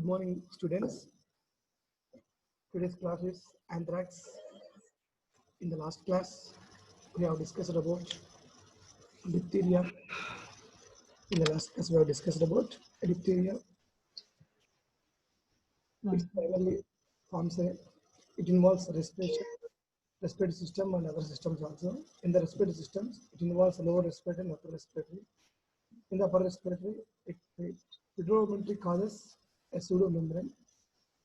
morning, students. Today's class is anthrax. In the last class, we have discussed about diphtheria. In the last class, we have discussed about diphtheria. It primarily forms a, it involves respiratory system and other systems also. In the respiratory systems, it involves lower respiratory and upper respiratory. In the upper respiratory, it predominantly causes a pseudomembrane,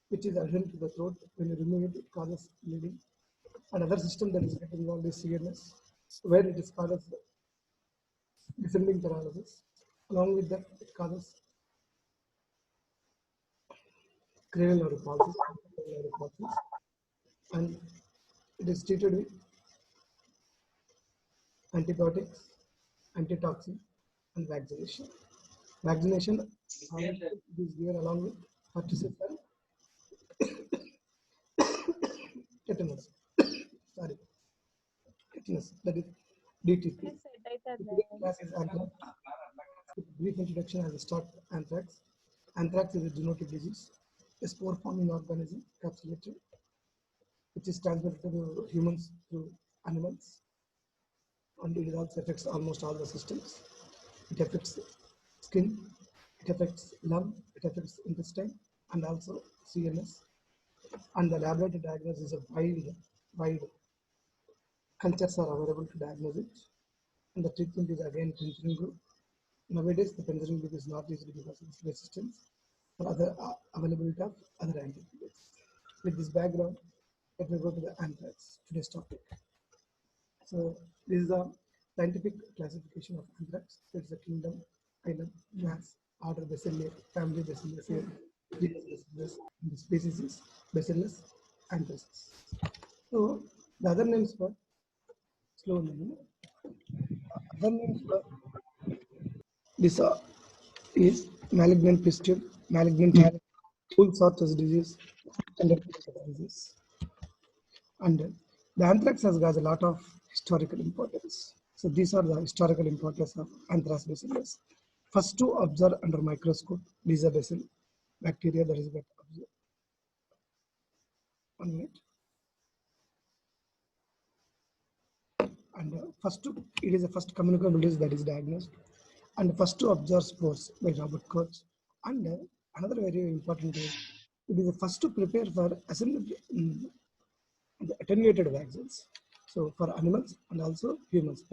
which is adherent to the throat. When you remove it, it causes bleeding. Another system that is getting involved is CNS, where it is causes descending paralysis. Along with that, it causes cranial palsy, and it is treated with antibiotics, antitoxin, and vaccination. Vaccination is given along with pertussis and tetanus. Sorry, tetanus. That is DTP. Class is anthrax. Brief introduction as a start. Anthrax. Anthrax is a zoonotic disease, a spore-forming organism capsulated, which is transmitted to humans through animals, and it also affects almost all the systems. It affects skin, it affects lung, it affects intestine, and also CNS. And the laboratory diagnosis is a wide cultures are available to diagnose it, and the treatment is again penicillin group. Nowadays, the penicillin group is not used because of its resistance or other availability of other antibiotics. With this background, let me go to the anthrax, today's topic. So this is a scientific classification of anthrax. So it's a kingdom, phylum, class, order Bacilli, family Bacillus, genus Bacillus, and the species is Bacillus anthracis. So the other names for slow name, other names for this is malignant pistol, malignant full sorts disease, and disease. And the anthrax has got a lot of historical importance. So these are the historical importance of anthrax bacillus. First to observe under microscope, these are bacillus bacteria that is get observed. 1 minute. And first to, it is the first communicable disease that is diagnosed. And first to observe spores by Robert Koch. And another very important is it is the first to prepare for assembly the attenuated vaccines. So for animals and also humans,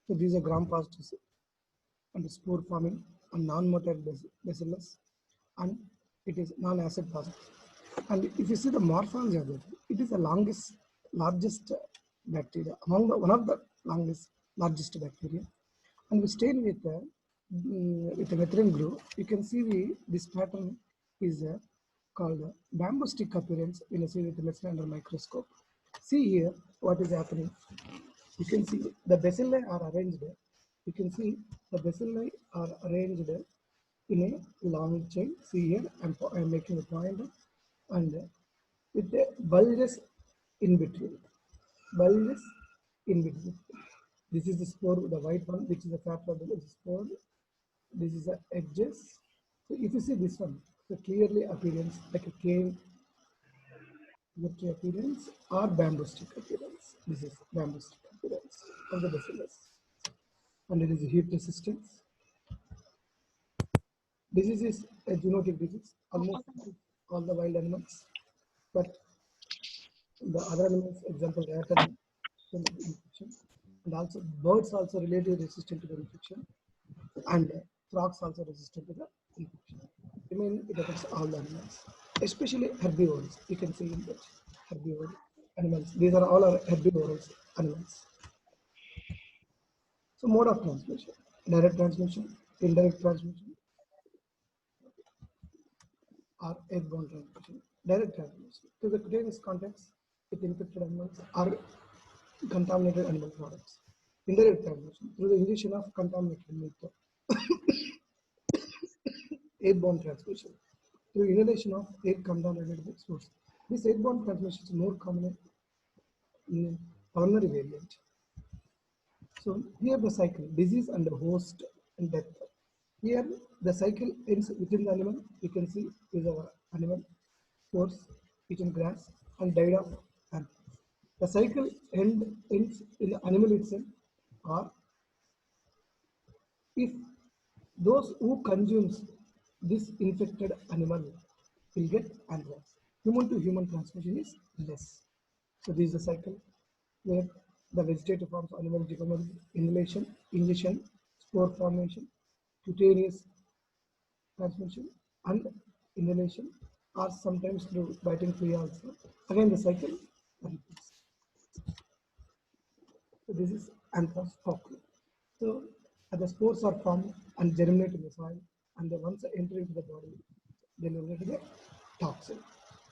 so these are gram-positive and spore forming and non-motile bacillus, and it is non-acid positive. And if you see the morphology of it, it is the largest bacteria among the one of the largest bacteria. And we stay with the methylene group. You can see this pattern is called bamboo stick appearance when you see with the methylene under microscope. See here what is happening. You can see the bacilli are arranged. You can see the bacilli are arranged in a long chain. See here, I'm making a point, and with the bulges in between. Bulges in between. This is the spore, the white one, which is the fat of the spore. This is the edges. So if you see this one, the clearly appearance like a cane appearance or bamboo stick appearance. This is bamboo stick appearance of the bacillus. And it is heat resistance. Disease is a zoonotic disease, almost all the wild animals. But the other animals, example, rat infection, and also birds also relatively resistant to the infection, and frogs also resistant to the infection. I mean, it affects all the animals, especially herbivores. You can see in that herbivore animals. These are all our herbivorous animals. So mode of transmission: direct transmission, indirect transmission, or airborne transmission. Direct transmission to the cutaneous contacts with infected animals or contaminated animal products. Indirect transmission through the ingestion of contaminated milk. Airborne transmission through inhalation of air contaminated source. This airborne transmission is more common in pulmonary variant. So here the cycle: disease and host and death. Here, the cycle ends within the animal. You can see is our animal spores, eaten grass, and died of anthrax. The cycle ends in the animal itself, or if those who consumes this infected animal will get anthrax. Human to human transmission is less. So this is the cycle where the vegetative forms of animal development, inhalation, spore formation, cutaneous transmission, and inhalation, or sometimes through biting flea also. Again, the cycle repeats. So this is anthrax cockle. So the spores are formed and germinate in the soil, and they once enter into the body, they liberate the toxin.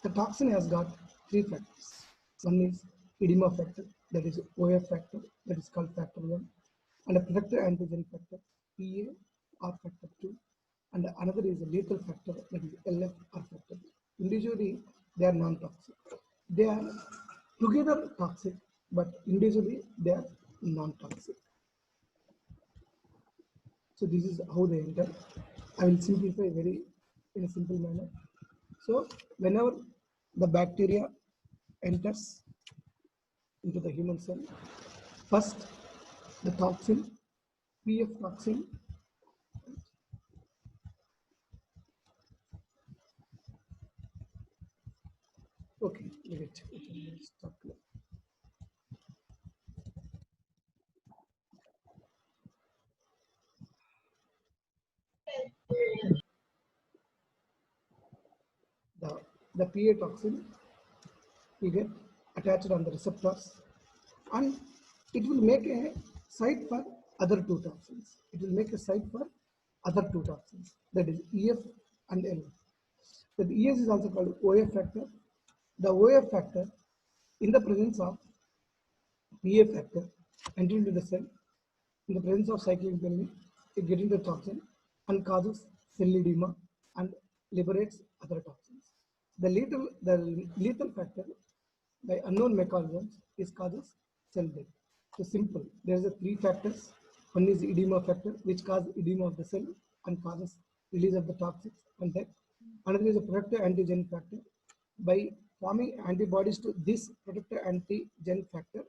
The toxin has got three factors. One is edema factor, that is OF factor, that is called factor 1, and a protective antigen factor, PA or factor 2, and another is a lethal factor, that is LF or factor 2. Individually, they are non-toxic. They are together toxic, but individually they are non-toxic. So this is how they enter. I will simplify very in a simple manner. So whenever the bacteria enters into the human cell, first the toxin, PF toxin, okay, leave it. Stop. The PA toxin will get attached on the receptors, and it will make a site for other two toxins. It will make a site for other two toxins, that is EF and LF. The ES is also called OF factor. The OF factor, in the presence of PA factor, enter into the cell. In the presence of cyclic enemy, it gets into the toxin and causes cell edema and liberates other toxins. The lethal factor, by unknown mechanisms, is causes cell death. So simple. There are three factors. One is edema factor, which causes edema of the cell and causes release of the toxins and death. Another is a protective antigen factor. By forming antibodies to this protective antigen factor,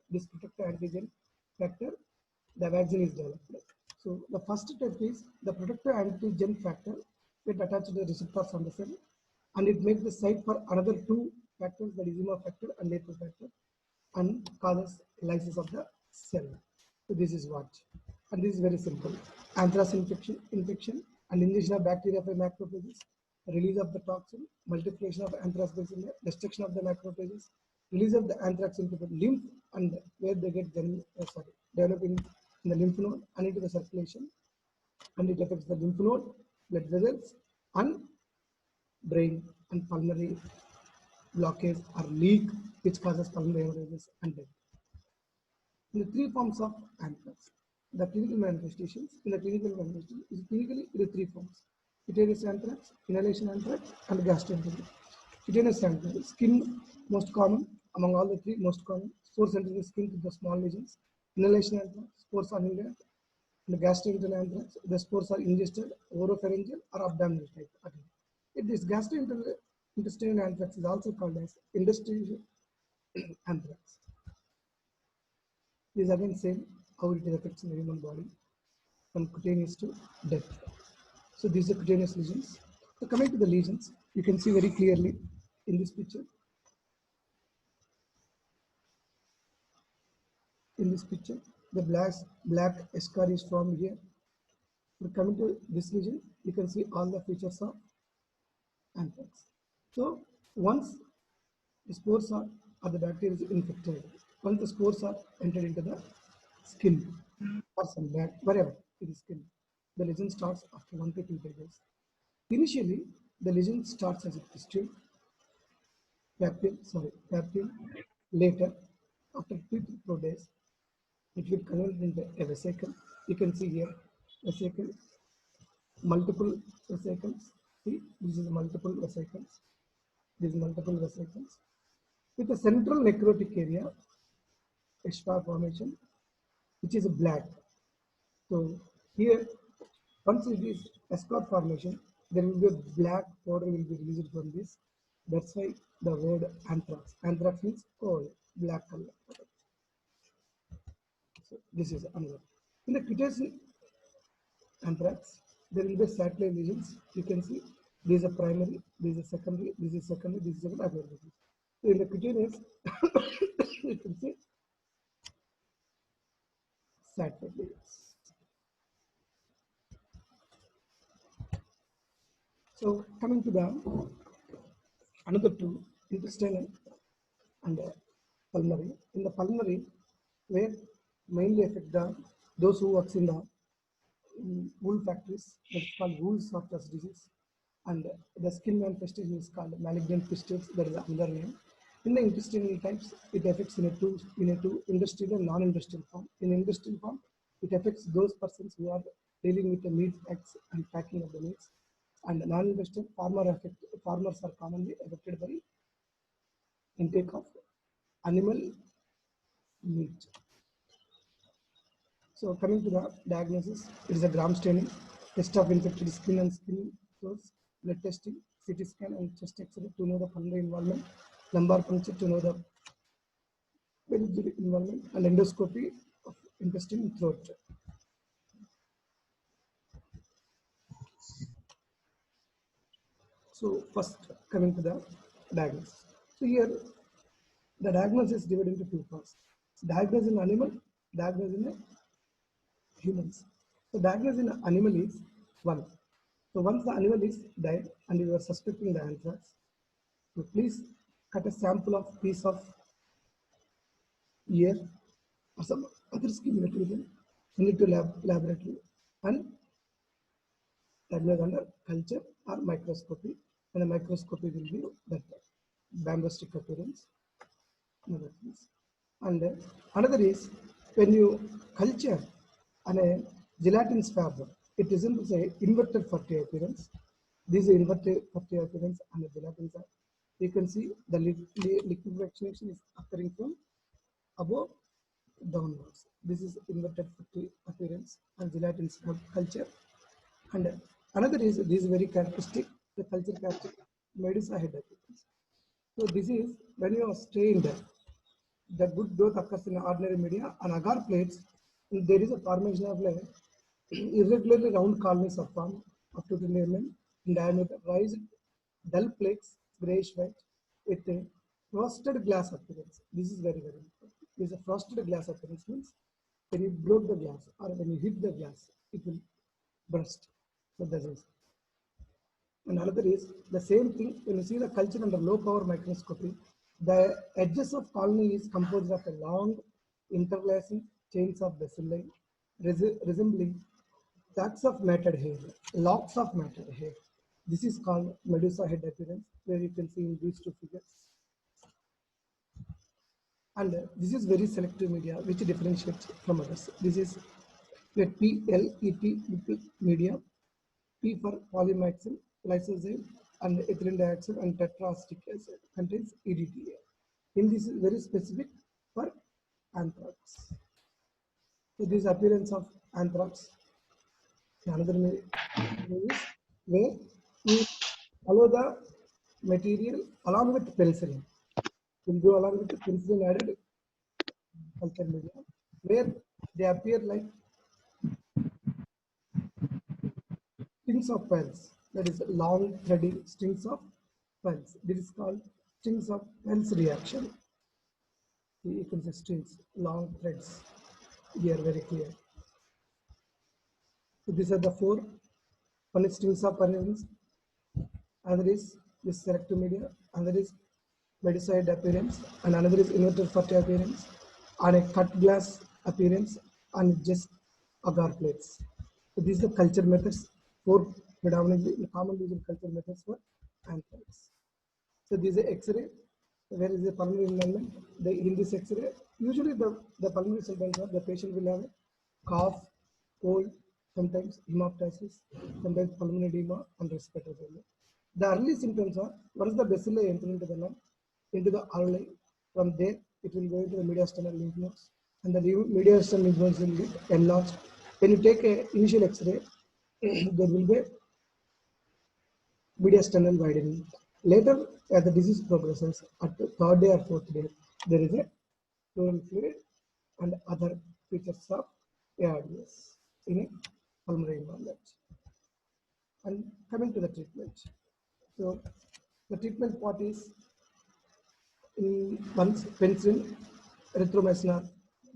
the vaccine is developed. So the first step is the protective antigen factor get attached to the receptors on the cell, and it makes the site for another two factors, the edema factor and lethal factor, and causes lysis of the cell. So this is what, and this is very simple. Anthrax infection and injection of bacteria by macrophages, release of the toxin, multiplication of anthrax bacilli, destruction of the macrophages, release of the anthrax into the lymph, and where they get developing in the lymph node and into the circulation, and it affects the lymph node, blood vessels, and brain and pulmonary blockage or leak, which causes pulmonary hemorrhages and death. In the three forms of anthrax, the clinical manifestations is clinically in the three forms: cutaneous anthrax, inhalation anthrax, and gastroenteritis. Cutaneous anthrax, skin most common among all the three, most common. Spores enter the skin to the small lesions. Inhalation anthrax, spores are inhaled. And the gastrointestinal anthrax, the spores are ingested, oropharyngeal or abdominal type. Again, this gastrointestinal anthrax is also called as interstitial anthrax. This is again same how it affects in the human body from cutaneous to death. So these are cutaneous lesions. So coming to the lesions, you can see very clearly in this picture. In this picture, the black eschar is formed here. But coming to this lesion, you can see all the features of anthrax. So once the spores are or the bacteria is infected, once the spores are entered into the skin or some back, wherever it is skin, the lesion starts after 1 to 2 days. Initially, the lesion starts as a pustule, papule. Later, after 3 to 4 days, it will convert into a vesicle. You can see here vesicle, multiple vesicles. See, this is multiple vesicles. These multiple vesicles with a central necrotic area, eschar formation, which is black. So here, once it is escort formation, there will be a black powder will be released from this. That's why the word anthrax. Anthrax means black color. So this is another. In the cutaneous anthrax, there will be satellite lesions. You can see this is a primary, this is a secondary, this is secondary, this is secondary. So in the cutaneous, you can see satellite lesions. So coming to the another two, intestinal and pulmonary. In the pulmonary, where mainly affect those who works in the wool factories, that's called wool softness disease, and the skin manifestation is called malignant fistulas. That is another name. In the intestinal types, it affects in a two industrial and non-industrial form. In industrial form, it affects those persons who are dealing with the meat packs and packing of the meats, and non-industrial farmers are commonly affected by intake of animal meat. So coming to the diagnosis, it is a gram staining, test of infected skin and skin sores, blood testing, CT scan and chest X-ray to know the pulmonary involvement, lumbar puncture to know the peripheral involvement, and endoscopy of intestine and throat. So first coming to the diagnosis. So here the diagnosis is divided into two parts. Diagnosis in animal, diagnosis in humans. So diagnosis in animal is one. So once the animal is dead and you are suspecting the anthrax, so please cut a sample of piece of ear or some other skin material, send it to laboratory and diagnose under culture or microscopy. And the microscopy will be that bamboo stick appearance. And another is when you culture on a gelatin swab, it resembles a inverted Fertier appearance. This is inverted Fertier appearance and the gelatin swab. You can see the liquid vaccination is occurring from above downwards. This is inverted Fertier appearance and gelatin swab culture. And another is this is very characteristic, the culture characteristic Medusa head appearance. So this is when you are stained, the good growth occurs in ordinary media. On agar plates, there is a formation of like irregularly round colonies of form up to 20 mm in diameter, raised dull plaques, grayish white, with a frosted glass appearance. This is very, very important. This is a frosted glass appearance means when you broke the glass or when you hit the glass, it will burst. So this is. And another is the same thing when you see the culture under low power microscopy, the edges of colony is composed of a long interlacing chains of bacilli resembling sacs of matted hair, locks of matted hair. This is called Medusa head appearance, where you can see in these two figures. And this is very selective media which differentiates from others. This is a PLET media, P for polymyxin, lysozyme, and ethylene dioxide and tetraacetic acid contains EDTA. In this is very specific for anthrax. So this appearance of anthrax. Another is where you allow the material along with penicillin. Will go along with the penicillin added culture media, where they appear like strings of pearls. That is long thready strings of pearls. This is called strings of pearls reaction. You can see strings, long threads. Here very clear. So these are the four. One is strings of pearls. Another is this selective media. Another is Medusa head appearance, and another is inverted Fertier appearance, and a cut glass appearance, and just agar plates. So these are the culture methods, four predominantly commonly used culture methods for anthrax. So this is X-ray, where is the pulmonary involvement. In this X-ray, usually the pulmonary symptoms are the patient will have cough, cold, sometimes hemoptysis, sometimes pulmonary edema, and respiratory failure. The early symptoms are once the bacilli enter into the lung, into the alveoli. From there, it will go into the mediastinal lymph nodes, and the mediastinal lymph nodes will get enlarged. When you take an initial X-ray, there will be mediastinal widening. Later, as the disease progresses, at the third day or fourth day, there is a pleural fluid and other features of ARDS in a pulmonary environment. And coming to the treatment. So the treatment part is in once penicillin, erythromycin are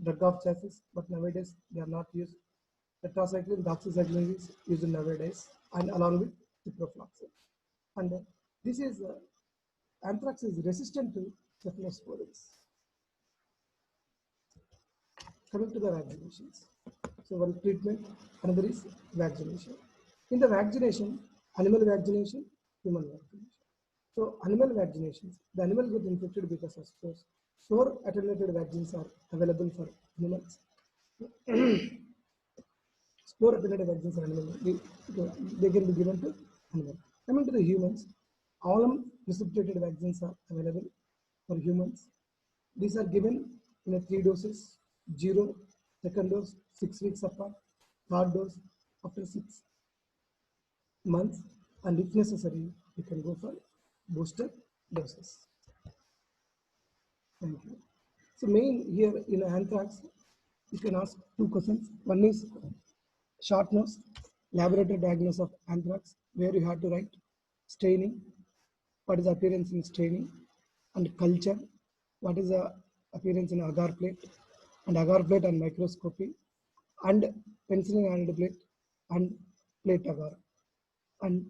drug of choice, but nowadays they are not used. Tetracycline, doxycycline is used nowadays, and along with ciprofloxacin. And this is anthrax is resistant to cephalosporins. Coming to the vaccinations. So one treatment, another is vaccination. In the vaccination, animal vaccination, human vaccination. So animal vaccinations, the animal gets infected because of spores. Spore attenuated vaccines are available for animals. Spore attenuated vaccines are available. They can be given to animals. Coming to the humans, all precipitated vaccines are available for humans. These are given in a 3 doses, 0, second dose 6 weeks apart, third dose after 6 months, and if necessary, you can go for booster doses. Thank you. So main here in anthrax, you can ask 2 questions. One is short nose, laboratory diagnosis of anthrax, where you have to write staining, what is the appearance in staining, and culture, what is the appearance in agar plate, and agar plate and microscopy, and penicillin anide plate, and plate agar, and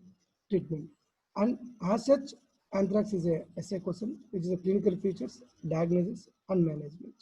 treatment. And as such, anthrax is a essay question, which is a clinical features, diagnosis, and management.